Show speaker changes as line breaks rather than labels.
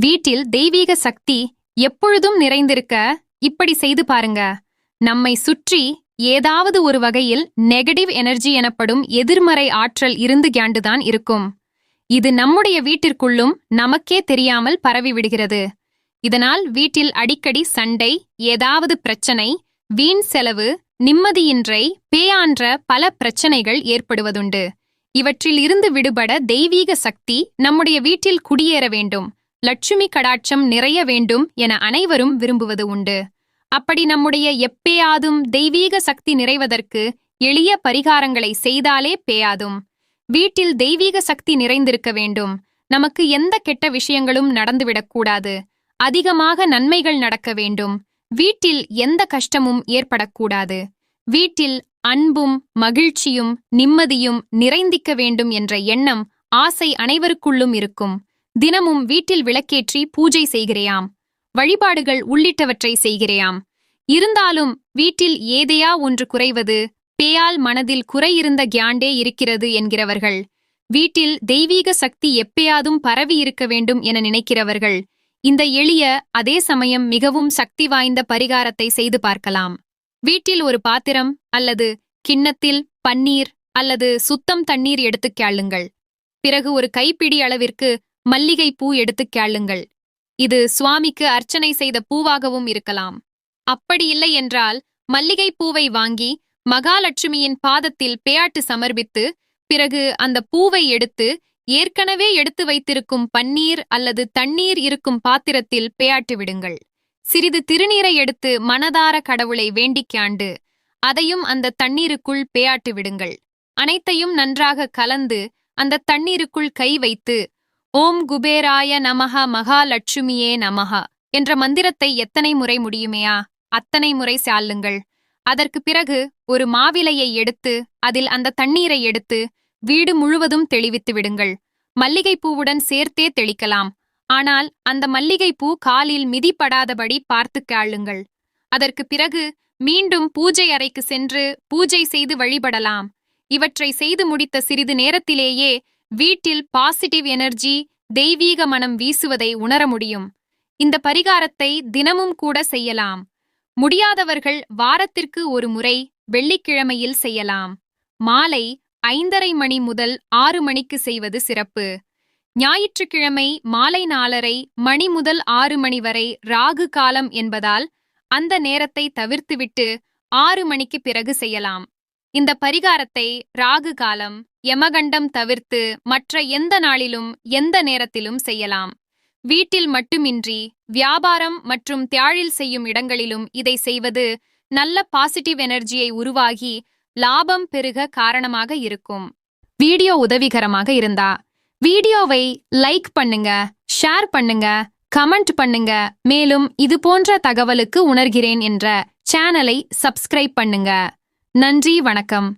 வீட்டில் தெய்வீக சக்தி எப்பொழுதும் நிறைந்திருக்க இப்படி செய்து பாருங்க. நம்மை சுற்றி ஏதாவது ஒரு வகையில் நெகட்டிவ் எனர்ஜி எனப்படும் எதிர்மறை ஆற்றல் இருந்து கியாண்டுதான் இருக்கும். இது நம்முடைய வீட்டிற்குள்ளும் நமக்கே தெரியாமல் பரவிவிடுகிறது. இதனால் வீட்டில் அடிக்கடி சண்டை, ஏதாவது பிரச்சனை, வீண் செலவு, நிம்மதியின்றை, பேயான்ற பல பிரச்சனைகள் ஏற்படுவதுண்டு. இவற்றில் இருந்து விடுபட தெய்வீக சக்தி நம்முடைய வீட்டில் குடியேற வேண்டும், லட்சுமி கடாட்சம் நிறைய வேண்டும் என அனைவரும் விரும்புவது உண்டு. அப்படி நம்முடைய எப்பேயாதும் தெய்வீக சக்தி நிறைவதற்கு எளிய பரிகாரங்களை செய்தாலே பேயாதும். வீட்டில் தெய்வீக சக்தி நிறைந்திருக்க வேண்டும். நமக்கு எந்த கெட்ட விஷயங்களும் நடந்துவிடக்கூடாது. அதிகமாக நன்மைகள் நடக்க வேண்டும். வீட்டில் எந்த கஷ்டமும் ஏற்படக்கூடாது. வீட்டில் அன்பும் மகிழ்ச்சியும் நிம்மதியும் நிறைந்திக்க வேண்டும் என்ற எண்ணம், ஆசை அனைவருக்குள்ளும் இருக்கும். தினமும் வீட்டில் விளக்கேற்றி பூஜை செய்கிறேயாம், வழிபாடுகள் உள்ளிட்டவற்றை செய்கிறேயாம். இருந்தாலும் வீட்டில் ஏதையா ஒன்று குறைவது, பேயால் மனதில் குறையிருந்த கியாண்டே இருக்கிறது என்கிறவர்கள், வீட்டில் தெய்வீக சக்தி எப்பேயாதும் பரவி இருக்க வேண்டும் என நினைக்கிறவர்கள் இந்த எளிய அதே சமயம் மிகவும் சக்தி வாய்ந்த பரிகாரத்தை செய்து பார்க்கலாம். வீட்டில் ஒரு பாத்திரம் அல்லது கிண்ணத்தில் பன்னீர் அல்லது சுத்தம் தண்ணீர் எடுத்துக் கேளுங்கள். பிறகு ஒரு கைப்பிடி அளவிற்கு மல்லிகை பூ எடுத்துக் கேளுங்கள். இது சுவாமிக்கு அர்ச்சனை செய்த பூவாகவும் இருக்கலாம். அப்படி இல்லை என்றால் மல்லிகை பூவை வாங்கி மகாலட்சுமியின் பாதத்தில் பேயாட்டு சமர்ப்பித்து, பிறகு அந்த பூவை எடுத்து ஏற்கனவே எடுத்து வைத்திருக்கும் பன்னீர் அல்லது தண்ணீர் இருக்கும் பாத்திரத்தில் பேயாட்டு விடுங்கள். சிறிது திருநீரை எடுத்து மனதார கடவுளை வேண்டிக்காண்டு அதையும் அந்த தண்ணீருக்குள் பேயாட்டு விடுங்கள். அனைத்தையும் நன்றாக கலந்து அந்த தண்ணீருக்குள் கை வைத்து ஓம் குபேராய நமஹ மகாலட்சுமியே நமஹ என்ற மந்திரத்தை எத்தனை முறை முடியுமையா அத்தனை முறை சாளுங்கள். அதற்கு பிறகு ஒரு மாவிலையை எடுத்து அதில் அந்த தண்ணீரை எடுத்து வீடு முழுவதும் தெளிவித்து விடுங்கள். மல்லிகைப்பூவுடன் சேர்த்தே தெளிக்கலாம். ஆனால் அந்த மல்லிகைப்பூ காலில் மிதிப்படாதபடி பார்த்து கேளுங்கள். அதற்கு பிறகு மீண்டும் பூஜை அறைக்கு சென்று பூஜை செய்து வழிபடலாம். இவற்றை செய்து முடித்த சிறிது நேரத்திலேயே வீட்டில் பாசிட்டிவ் எனர்ஜி, தெய்வீக மனம் வீசுவதை உணர முடியும். இந்த பரிகாரத்தை தினமும் கூட செய்யலாம். முடியாதவர்கள் வாரத்திற்கு ஒரு முறை வெள்ளிக்கிழமையில் செய்யலாம். மாலை 5:30 மணி முதல் 6 மணிக்கு செய்வது சிறப்பு. ஞாயிற்றுக்கிழமை மாலை 4:30 மணி முதல் 6 மணி வரை ராகு காலம் என்பதால் அந்த நேரத்தை தவிர்த்துவிட்டு 6 மணிக்கு பிறகு செய்யலாம். இந்த பரிகாரத்தை ராகு காலம், யமகண்டம் தவிர்த்து மற்ற எந்த நாளிலும் எந்த நேரத்திலும் செய்யலாம். வீட்டில் மட்டுமின்றி வியாபாரம் மற்றும் தியாழில் செய்யும் இடங்களிலும் இதை செய்வது நல்ல பாசிட்டிவ் எனர்ஜியை உருவாகி லாபம் பெருக காரணமாக இருக்கும். வீடியோ உதவிகரமாக இருந்தா வீடியோவை லைக் பண்ணுங்க, ஷேர் பண்ணுங்க, கமெண்ட் பண்ணுங்க. மேலும் இது போன்ற தகவலுக்கு உணர்கிறேன் என்ற சேனலை சப்ஸ்கிரைப் பண்ணுங்க. நன்றி, வணக்கம்.